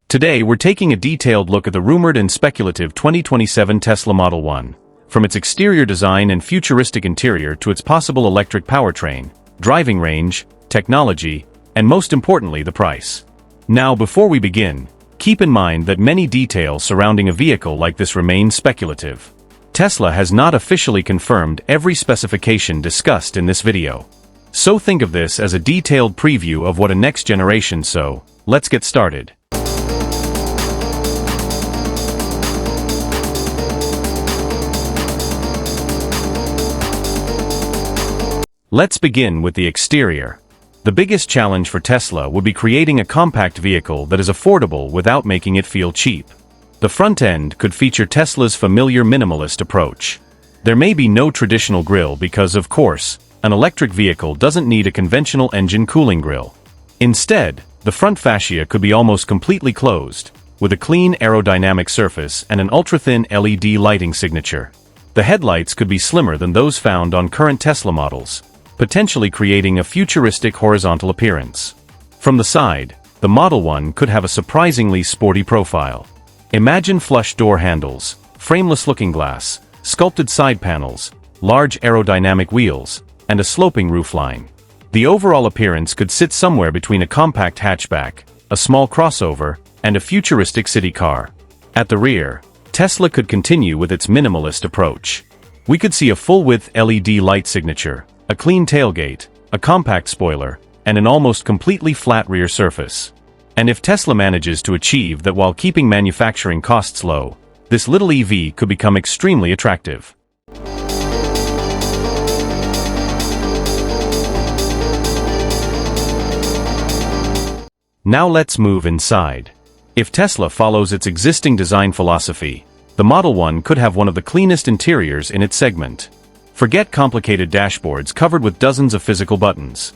Today we're taking a detailed look at the rumored and speculative 2027 Tesla Model 1. From its exterior design and futuristic interior to its possible electric powertrain, driving range, technology, and most importantly the price. Now before we begin, keep in mind that many details surrounding a vehicle like this remain speculative. Tesla has not officially confirmed every specification discussed in this video. So think of this as a detailed preview of what a next generation. So, let's get started. Let's begin with the exterior. The biggest challenge for Tesla would be creating a compact vehicle that is affordable without making it feel cheap. The front end could feature Tesla's familiar minimalist approach. There may be no traditional grille because, of course, an electric vehicle doesn't need a conventional engine cooling grille. Instead, the front fascia could be almost completely closed, with a clean aerodynamic surface and an ultra-thin LED lighting signature. The headlights could be slimmer than those found on current Tesla models, potentially creating a futuristic horizontal appearance. From the side, the Model 1 could have a surprisingly sporty profile. Imagine flush door handles, frameless looking glass, sculpted side panels, large aerodynamic wheels, and a sloping roofline. The overall appearance could sit somewhere between a compact hatchback, a small crossover, and a futuristic city car. At the rear, Tesla could continue with its minimalist approach. We could see a full-width LED light signature, a clean tailgate, a compact spoiler, and an almost completely flat rear surface. And if Tesla manages to achieve that while keeping manufacturing costs low, this little EV could become extremely attractive. Now let's move inside. If Tesla follows its existing design philosophy, the Model 1 could have one of the cleanest interiors in its segment. Forget complicated dashboards covered with dozens of physical buttons.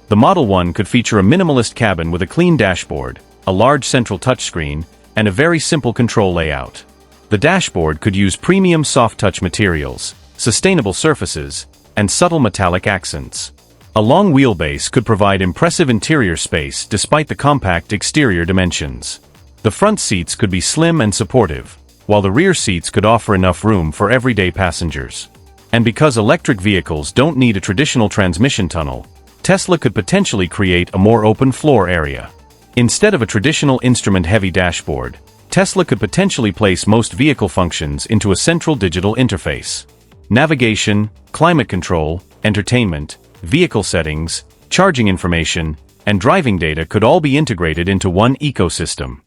The Model 1 could feature a minimalist cabin with a clean dashboard, a large central touchscreen, and a very simple control layout. The dashboard could use premium soft-touch materials, sustainable surfaces, and subtle metallic accents. A long wheelbase could provide impressive interior space despite the compact exterior dimensions. The front seats could be slim and supportive, while the rear seats could offer enough room for everyday passengers. And because electric vehicles don't need a traditional transmission tunnel, Tesla could potentially create a more open floor area. Instead of a traditional instrument-heavy dashboard, Tesla could potentially place most vehicle functions into a central digital interface. Navigation, climate control, entertainment, vehicle settings, charging information, and driving data could all be integrated into one ecosystem.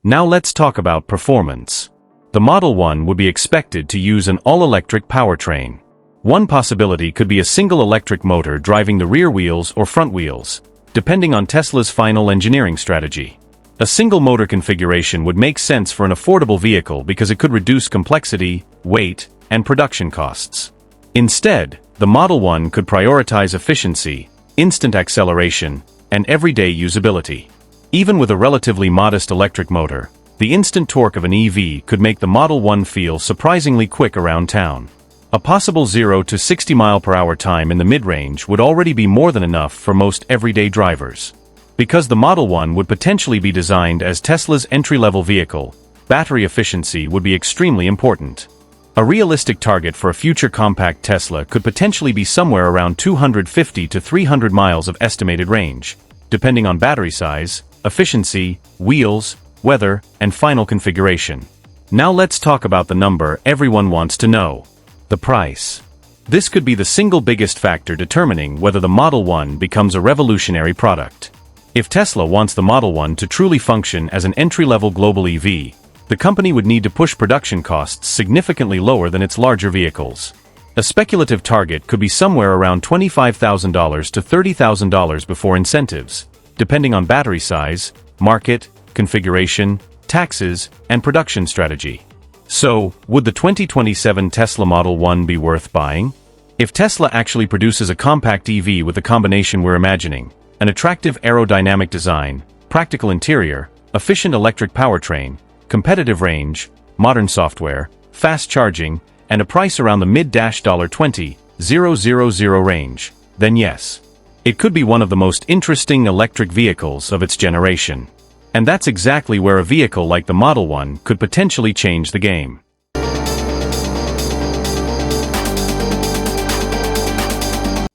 Now let's talk about performance. The Model 1 would be expected to use an all-electric powertrain. One possibility could be a single electric motor driving the rear wheels or front wheels, depending on Tesla's final engineering strategy. A single motor configuration would make sense for an affordable vehicle because it could reduce complexity, weight, and production costs. Instead, the Model 1 could prioritize efficiency, instant acceleration, and everyday usability. Even with a relatively modest electric motor, the instant torque of an EV could make the Model 1 feel surprisingly quick around town. A possible 0 to 60 mph time in the mid-range would already be more than enough for most everyday drivers. Because the Model 1 would potentially be designed as Tesla's entry-level vehicle, battery efficiency would be extremely important. A realistic target for a future compact Tesla could potentially be somewhere around 250 to 300 miles of estimated range, depending on battery size, efficiency, wheels, weather, and final configuration. Now let's talk about the number everyone wants to know: the price. This could be the single biggest factor determining whether the Model 1 becomes a revolutionary product. If Tesla wants the Model 1 to truly function as an entry-level global EV, the company would need to push production costs significantly lower than its larger vehicles. A speculative target could be somewhere around $25,000 to $30,000 before incentives, depending on battery size, market, configuration, taxes, and production strategy. So, would the 2027 Tesla Model 1 be worth buying? If Tesla actually produces a compact EV with the combination we're imagining, an attractive aerodynamic design, practical interior, efficient electric powertrain, competitive range, modern software, fast charging, and a price around the mid-$20,000 000 range, then yes. It could be one of the most interesting electric vehicles of its generation. And that's exactly where a vehicle like the Model 1 could potentially change the game.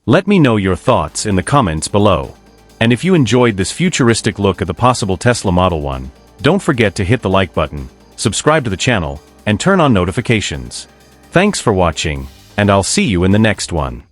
Let me know your thoughts in the comments below. And if you enjoyed this futuristic look at the possible Tesla Model 1, don't forget to hit the like button, subscribe to the channel, and turn on notifications. Thanks for watching, and I'll see you in the next one.